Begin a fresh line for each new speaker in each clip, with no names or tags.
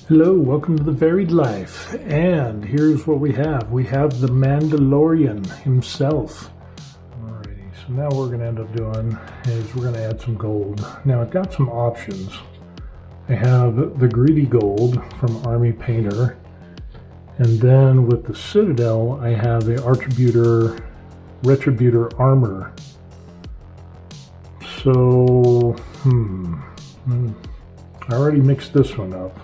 Hello, welcome to the Varied Life, and here's what we have. We have the Mandalorian himself. Alrighty, so now what we're going to end up doing is we're going to add some gold. Now I've got some options. I have the Greedy Gold from Army Painter, and then with the Citadel I have the Retributor Armor. So, I already mixed this one up.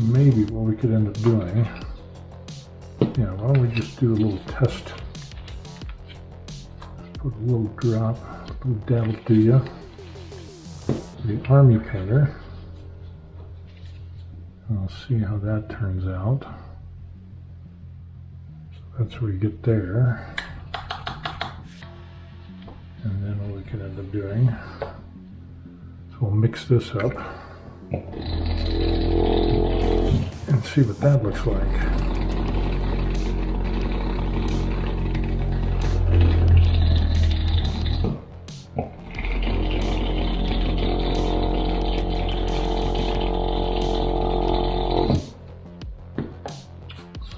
Maybe what we could end up doing, why don't we just do a little test. Just put a little drop, a little dab to you. The Army Painter. I'll see how that turns out. So that's what we get there. And then what we can end up doing, so we'll mix this up and see what that looks like.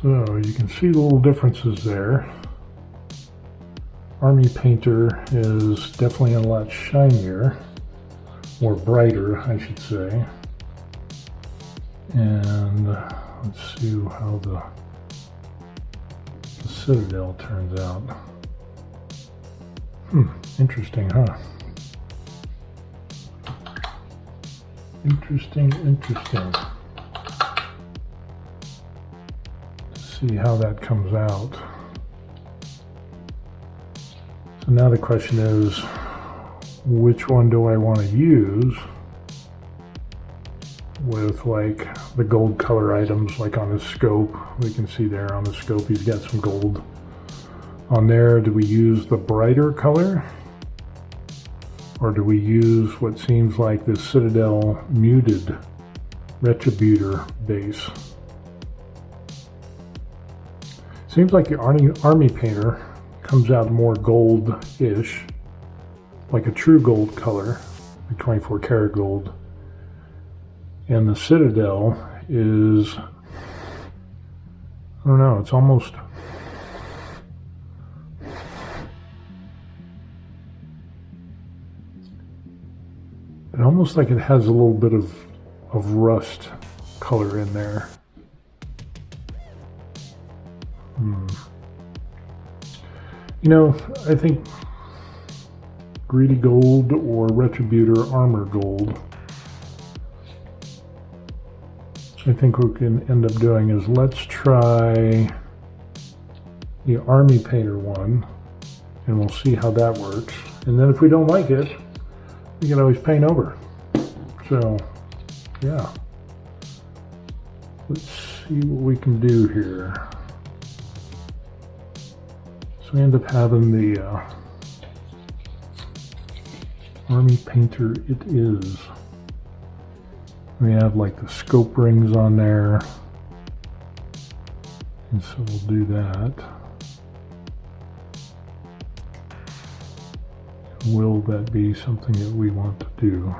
So you can see the little differences there. Army Painter is definitely a lot shinier, or brighter, I should say. And let's see how the Citadel turns out. Interesting, huh? Interesting. Let's see how that comes out. So now the question is, which one do I want to use with like the gold color items, like on his scope? We can see there on the scope he's got some gold on there. Do we use the brighter color, or do we use what seems like the Citadel muted Retributor base? Seems like the Army Painter comes out more gold-ish, like a true gold color, like 24 karat gold. And the Citadel is, I don't know, it's almost, like it has a little bit of rust color in there. I think Greedy Gold or Retributor Armor Gold, I think what we can end up doing is let's try the Army Painter one, and we'll see how that works. And then if we don't like it, we can always paint over. So, yeah. Let's see what we can do here. So we end up having the Army Painter it is. We have like the scope rings on there, and so we'll do that. Will that be something that we want to do?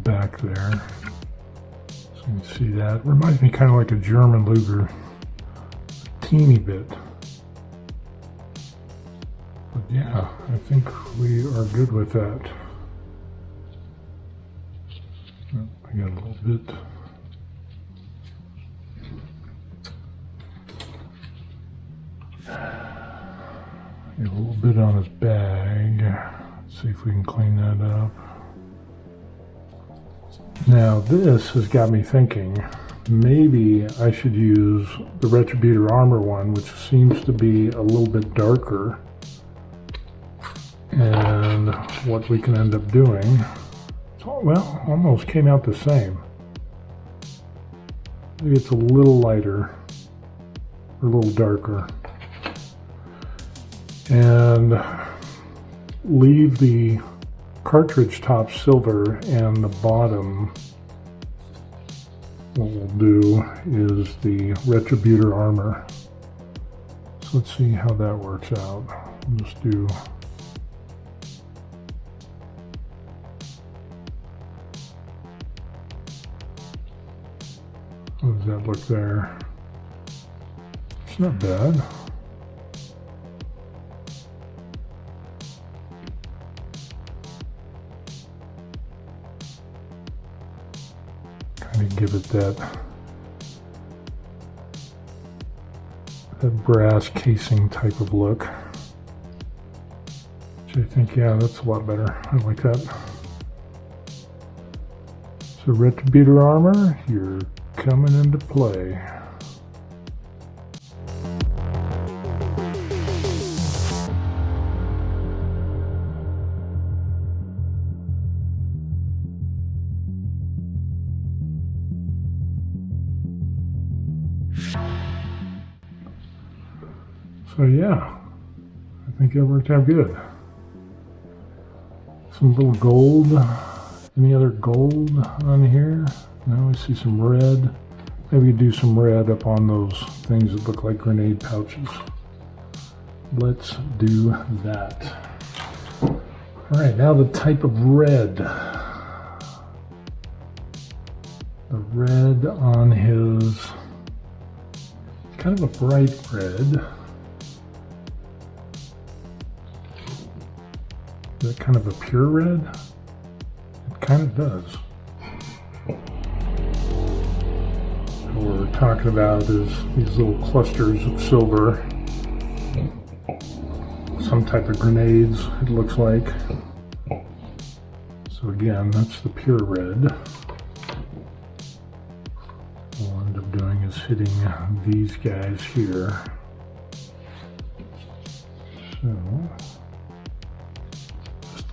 Back there, so you can see that. Reminds me kind of like a German Luger, a teeny bit. But yeah, I think we are good with that. Oh, I got a little bit. A little bit on his bag. Let's see if we can clean that up. Now this has got me thinking, maybe I should use the Retributor Armor one, which seems to be a little bit darker. And what we can end up doing, well, almost came out the same. Maybe it's a little lighter, or a little darker. And leave the cartridge top silver and the bottom what we'll do is the Retributor armor. So let's see how that works out. We'll just do how does that look there? It's not bad. Kind of give it that brass casing type of look. Which I think, yeah, that's a lot better. I like that. So Retributor armor, you're coming into play. So yeah, I think it worked out good. Some little gold. Any other gold on here? No, I see some red. Maybe do some red up on those things that look like grenade pouches. Let's do that. All right, now the type of red. The red on his, kind of a bright red. Is that kind of a pure red? It kind of does. What we're talking about is these little clusters of silver. Some type of grenades, it looks like. So again, that's the pure red. What we'll end up doing is hitting these guys here. So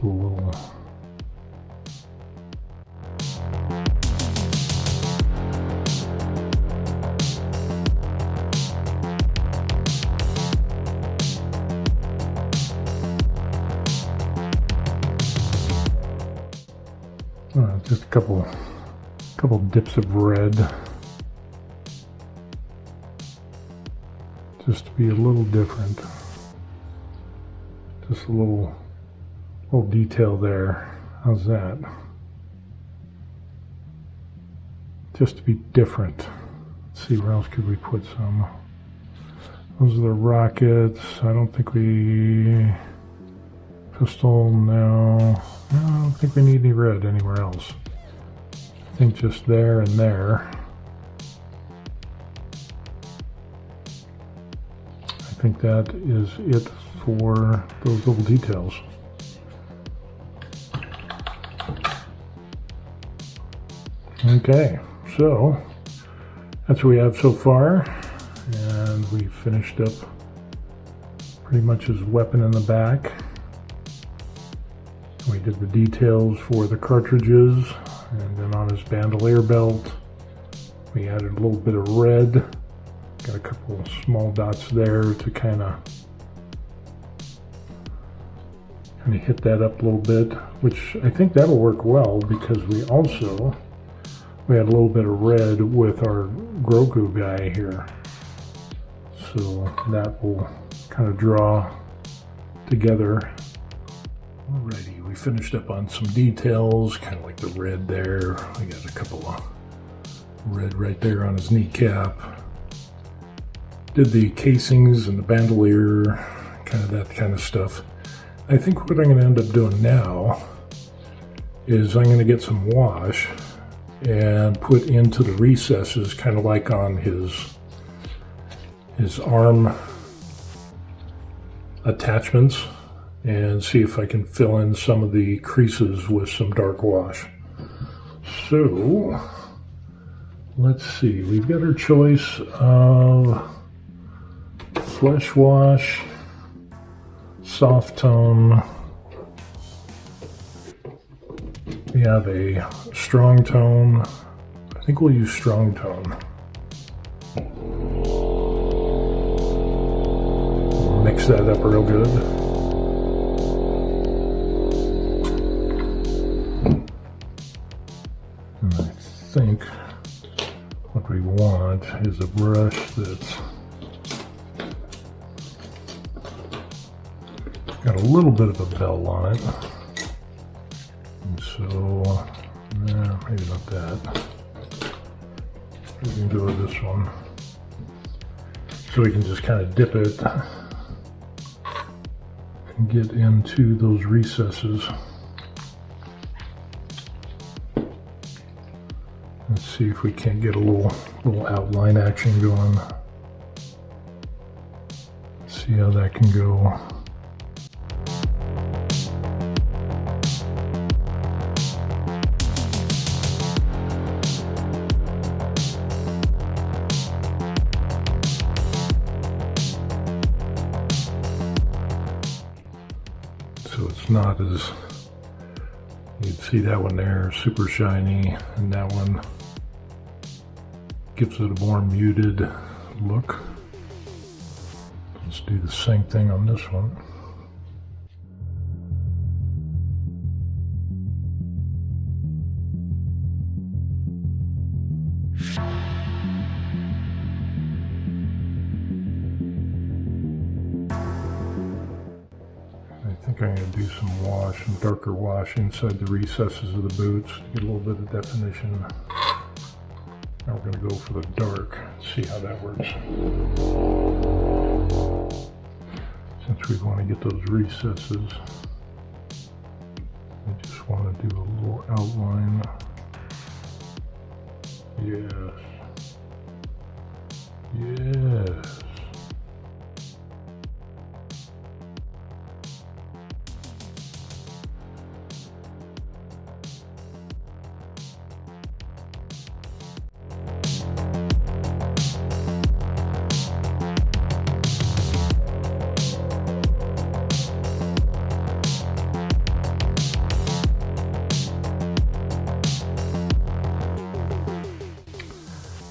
a little just a couple dips of red, just to be a little different. Just a little detail there. How's that? Just to be different. Let's see, where else could we put some? Those are the rockets. I don't think we... Pistol, no. No, I don't think we need any red anywhere else. I think just there and there. I think that is it for those little details. Okay, so that's what we have so far, and we finished up pretty much his weapon in the back. We did the details for the cartridges, and then on his bandolier belt we added a little bit of red. Got a couple of small dots there to kind of hit that up a little bit, which I think that'll work well because we had a little bit of red with our Grogu guy here. So that will kind of draw together. Alrighty, we finished up on some details, kind of like the red there. I got a couple of red right there on his kneecap. Did the casings and the bandolier, kind of that kind of stuff. I think what I'm going to end up doing now is I'm going to get some wash and put into the recesses, kind of like on his arm attachments, and see if I can fill in some of the creases with some dark wash. So let's see, we've got our choice of flesh wash, soft tone. We have a strong tone. I think we'll use strong tone. Mix that up real good. And I think want is a brush that's got a little bit of a bell on it. And so, maybe not that. We can go with this one. So we can just kind of dip it and get into those recesses. Let's see if we can't get a little outline action going. See how that can go. So it's not as, you'd see that one there, super shiny, and that one gives it a more muted look. Let's do the same thing on this one. I think I'm going to do some wash, some darker wash inside the recesses of the boots to get a little bit of definition. Now we're going to go for the dark, see how that works. Since we want to get those recesses, I just want to do a little outline. Yes. Yes.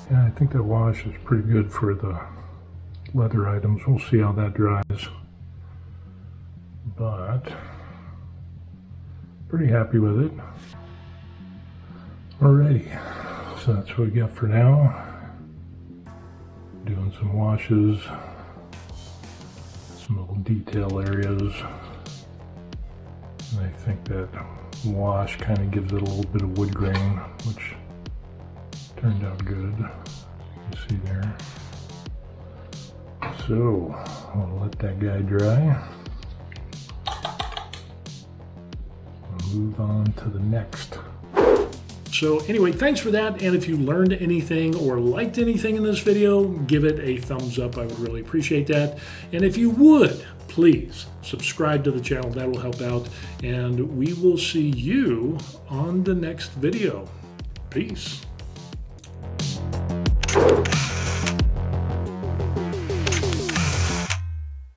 Yeah, I think that wash is pretty good for the leather items. We'll see how that dries. But pretty happy with it. Alrighty, so that's what we got for now. Doing some washes, some little detail areas. And I think that wash kind of gives it a little bit of wood grain, which turned out good. You can see there. So I'll let that guy dry. Move on to the next.
So anyway, thanks for that. And if you learned anything or liked anything in this video, give it a thumbs up. I would really appreciate that. And if you would, please subscribe to the channel. That will help out. And we will see you on the next video. Peace.